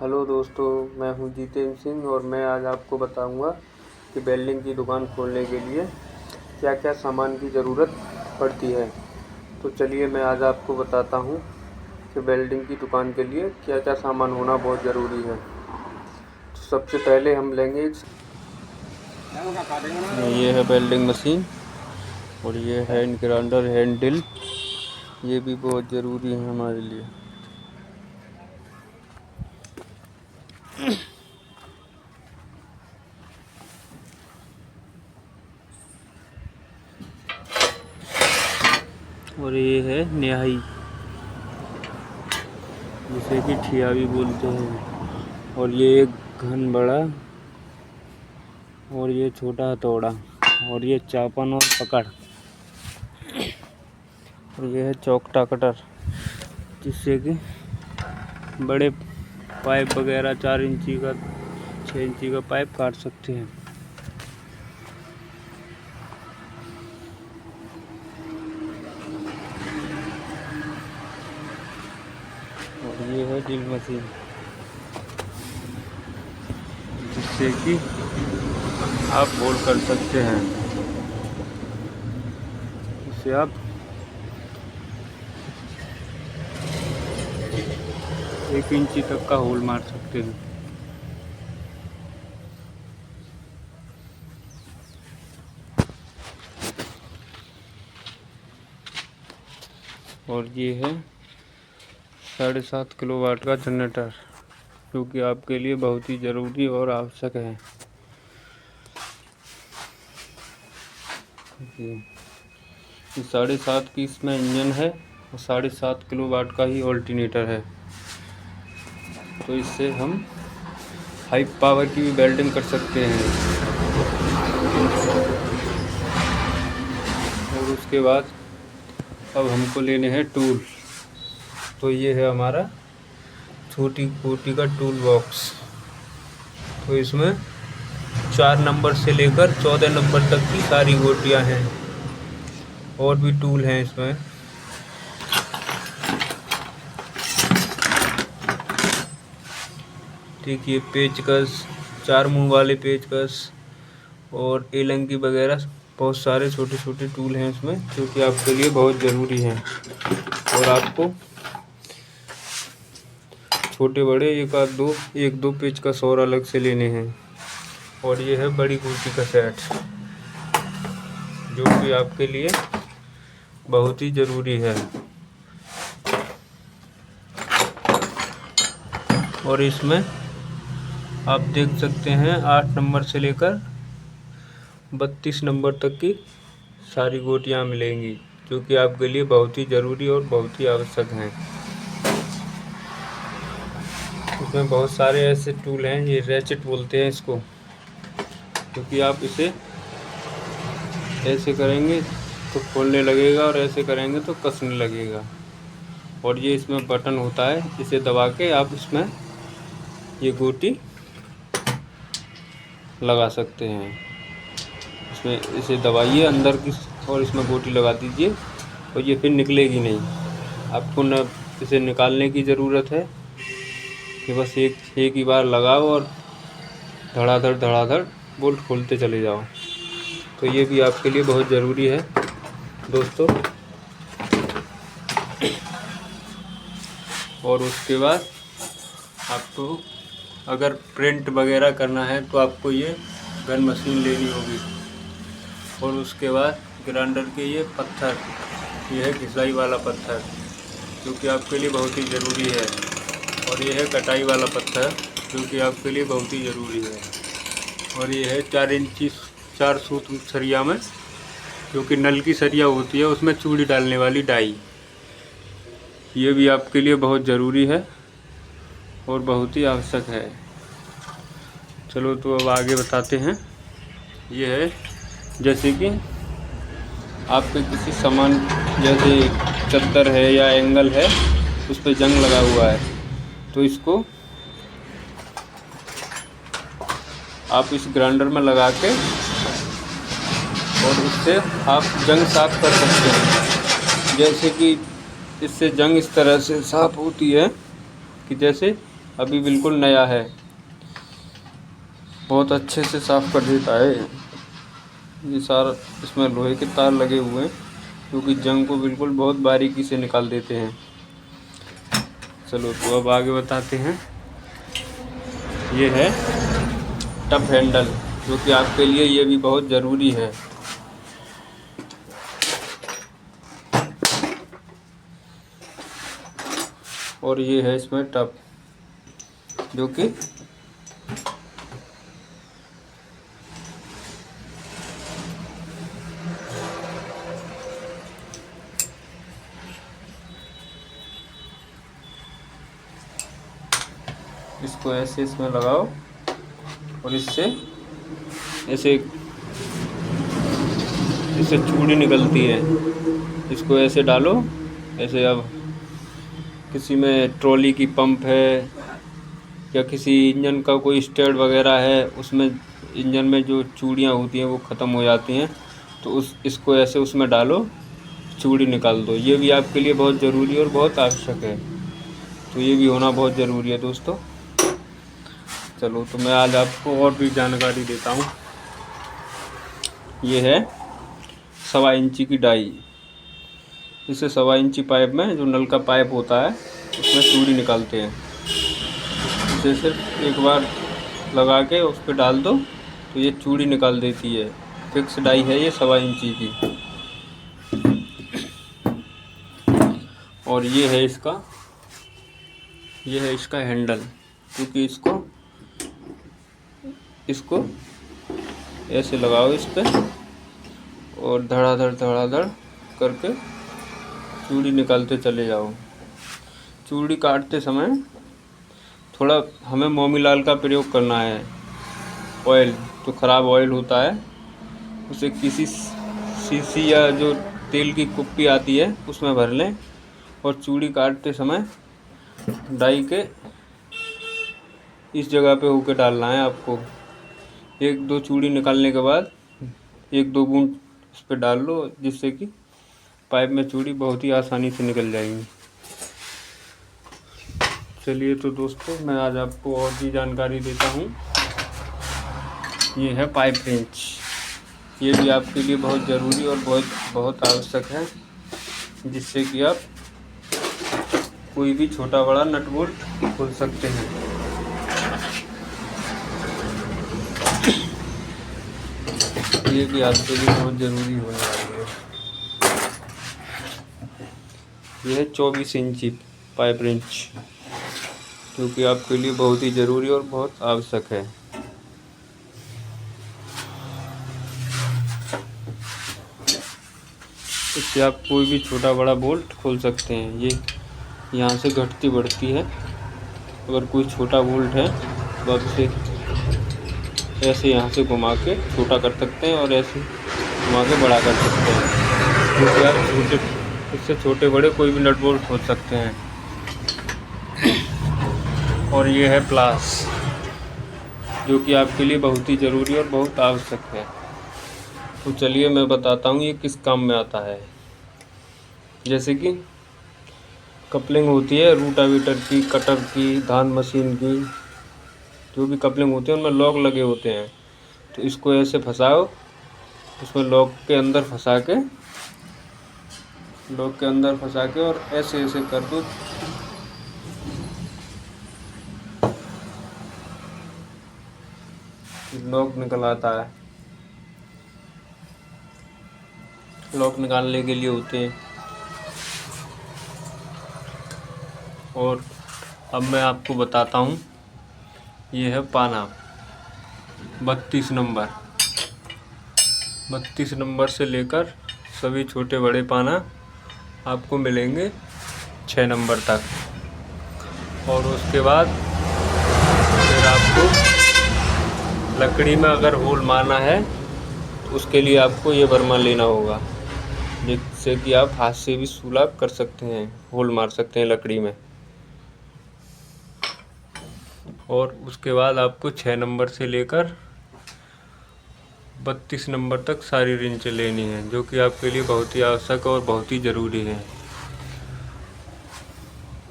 Hello दोस्तों, मैं हूं जितेंद्र सिंह और मैं आज आपको बताऊंगा कि वेल्डिंग की दुकान खोलने के लिए क्या क्या सामान की ज़रूरत पड़ती है। तो चलिए मैं आज आपको बताता हूं कि वेल्डिंग की दुकान के लिए क्या क्या सामान होना बहुत ज़रूरी है। तो सबसे पहले हम लेंगे ये है वेल्डिंग मशीन और ये हैंड ग्राइंडर हैंडल, ये भी बहुत ज़रूरी है हमारे लिए। और ये है निहाई, जिसे कि ठिया भी बोलते हैं। और ये एक घन बड़ा और ये छोटा हथौड़ा और ये चापन और पकड़ और ये है चौकटा कटर, जिससे कि बड़े पाइप वगैरह 4 इंची का 6 इंची का पाइप काट सकते हैं। और ये है ड्रिल मशीन, जिससे कि आप होल कर सकते हैं। इससे आप 1 इंची तक का होल मार सकते हैं। और ये है 7.5 किलोवाट का जनरेटर, जो कि आपके लिए बहुत ही ज़रूरी और आवश्यक है। ये 7.5 की इसमें इंजन है और 7.5 किलोवाट का ही ऑल्टरनेटर है। तो इससे हम हाई पावर की भी वेल्डिंग कर सकते हैं। और उसके बाद अब हमको लेने हैं टूल। तो ये है हमारा छोटी कोटी का टूल बॉक्स। तो इसमें 4 नंबर से लेकर 14 नंबर तक की सारी गोटियां हैं और भी टूल हैं इसमें। देखिए पेचकस, 4 मुंह वाले पेचकस और एलंगी वगैरह बहुत सारे छोटे छोटे टूल हैं इसमें, जो कि आपके लिए बहुत ज़रूरी हैं। और आपको छोटे बड़े एक दो पेचकस और अलग से लेने हैं। और ये है बड़ी गोटी का सेट, जो कि आपके लिए बहुत ही ज़रूरी है। और इसमें आप देख सकते हैं 8 नंबर से लेकर 32 नंबर तक की सारी गोटियां मिलेंगी, जो कि आपके लिए बहुत ही ज़रूरी और बहुत ही आवश्यक हैं। इसमें बहुत सारे ऐसे टूल हैं, ये रैचेट बोलते हैं इसको, क्योंकि आप इसे ऐसे करेंगे तो खोलने लगेगा और ऐसे करेंगे तो कसने लगेगा। और ये इसमें बटन होता है, इसे दबा के आप इसमें ये गोटी लगा सकते हैं। इसमें इसे दबाइए अंदर की और इसमें गोटी लगा दीजिए और ये फिर निकलेगी नहीं। आपको न इसे निकालने की ज़रूरत है कि बस एक ही बार लगाओ और धड़ाधड़ बोल्ट खोलते चले जाओ। तो ये भी आपके लिए बहुत ज़रूरी है दोस्तों। और उसके बाद आपको अगर प्रिंट वगैरह करना है तो आपको ये गन मशीन लेनी होगी। और उसके बाद ग्राइंडर के ये पत्थर, ये है घिसाई वाला पत्थर, जो कि आपके लिए बहुत ही ज़रूरी है। और ये है कटाई वाला पत्थर, जो कि आपके लिए बहुत ही ज़रूरी है। और ये है 4 इंची 4 सूत सरिया में, जो कि नल की सरिया होती है उसमें चूड़ी डालने वाली डाई, ये भी आपके लिए बहुत ज़रूरी है और बहुत ही आवश्यक है। चलो तो अब आगे बताते हैं। ये है जैसे कि आपके किसी सामान, जैसे चद्दर है या एंगल है, उस पर जंग लगा हुआ है, तो इसको आप इस ग्राइंडर में लगा के और उससे आप जंग साफ कर सकते हैं। जैसे कि इससे जंग इस तरह से साफ होती है कि जैसे अभी बिल्कुल नया है, बहुत अच्छे से साफ़ कर देता है। ये सारा इसमें लोहे के तार लगे हुए हैं जो कि जंग को बिल्कुल बहुत बारीकी से निकाल देते हैं। चलो तो अब आगे बताते हैं। ये है टप हैंडल, जो कि आपके लिए ये भी बहुत ज़रूरी है। और ये है इसमें टप, जो कि इसको ऐसे इसमें लगाओ और इससे ऐसे इससे चूड़ी निकलती है। इसको ऐसे डालो, ऐसे। अब किसी में ट्रॉली की पंप है या किसी इंजन का कोई स्टेड वगैरह है, उसमें इंजन में जो चूड़ियाँ होती हैं वो ख़त्म हो जाती हैं, तो इसको ऐसे उसमें डालो, चूड़ी निकाल दो। ये भी आपके लिए बहुत ज़रूरी और बहुत आवश्यक है, तो ये भी होना बहुत ज़रूरी है दोस्तों। चलो तो मैं आज आपको और भी जानकारी देता हूँ। ये है 1.25 इंची की डाई। इसे 1.25 इंची पाइप में, जो नल का पाइप होता है, उसमें चूड़ी निकालते हैं। इसे सिर्फ एक बार लगा के उस पर डाल दो तो ये चूड़ी निकाल देती है। फिक्स डाई है ये 1.25 इंची की। और ये है इसका हैंडल, क्योंकि इसको ऐसे लगाओ इस पे और धड़ाधड़ करके चूड़ी निकालते चले जाओ। चूड़ी काटते समय थोड़ा हमें मोमीलाल का प्रयोग करना है। ऑयल, जो ख़राब ऑयल होता है, उसे किसी शीशी या जो तेल की कुप्पी आती है उसमें भर लें और चूड़ी काटते समय डाई के इस जगह पे होके डालना है आपको। 1-2 चूड़ी निकालने के बाद 1-2 बूंद उस पर डाल लो, जिससे कि पाइप में चूड़ी बहुत ही आसानी से निकल जाएंगी। चलिए तो दोस्तों, मैं आज आपको और भी जानकारी देता हूँ। ये है पाइप रेंच। ये भी आपके लिए बहुत ज़रूरी और बहुत आवश्यक है, जिससे कि आप कोई भी छोटा बड़ा नट बोल्ट खोल सकते हैं। ये भी आपके लिए बहुत ज़रूरी होने वाली है। यह है 24 इंची पाइप रेंच, जो कि आपके लिए बहुत ही ज़रूरी और बहुत आवश्यक है। इससे आप कोई भी छोटा बड़ा बोल्ट खोल सकते हैं। ये यहाँ से घटती बढ़ती है। अगर कोई छोटा बोल्ट है तो आप इसे ऐसे यहाँ से घुमा के छोटा कर सकते हैं और ऐसे घुमा के बड़ा कर सकते हैं, क्योंकि आप इससे छोटे बड़े कोई भी नट बोल्ट खोल सकते हैं। और ये है प्लास, जो कि आपके लिए बहुत ही ज़रूरी और बहुत आवश्यक है। तो चलिए मैं बताता हूँ ये किस काम में आता है। जैसे कि कपलिंग होती है रूटावेटर की, कटर की, धान मशीन की, जो भी कपलिंग होती है उनमें लॉक लगे होते हैं। तो इसको ऐसे फंसाओ, उसमें लॉक के अंदर फंसा के और ऐसे कर दो। लॉक निकल आता है। लॉक निकालने के लिए होते हैं। और अब मैं आपको बताता हूँ। ये है पाना 32 नंबर। 32 नंबर से लेकर सभी छोटे बड़े पाना आपको मिलेंगे 6 नंबर तक। और उसके बाद फिर आपको लकड़ी में अगर होल मारना है तो उसके लिए आपको ये बर्मा लेना होगा, जिससे कि आप हाथ से भी सुलभ कर सकते हैं, होल मार सकते हैं लकड़ी में। और उसके बाद आपको 6 नंबर से लेकर 32 नंबर तक सारी रिंचें लेनी है, जो कि आपके लिए बहुत ही आवश्यक और बहुत ही ज़रूरी है।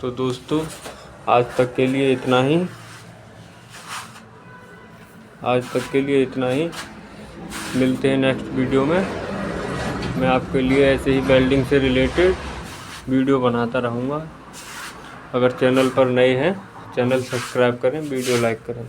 तो दोस्तों, आज तक के लिए इतना ही। मिलते हैं नेक्स्ट वीडियो में। मैं आपके लिए ऐसे ही वेल्डिंग से रिलेटेड वीडियो बनाता रहूँगा। अगर चैनल पर नए हैं, चैनल सब्सक्राइब करें, वीडियो लाइक करें।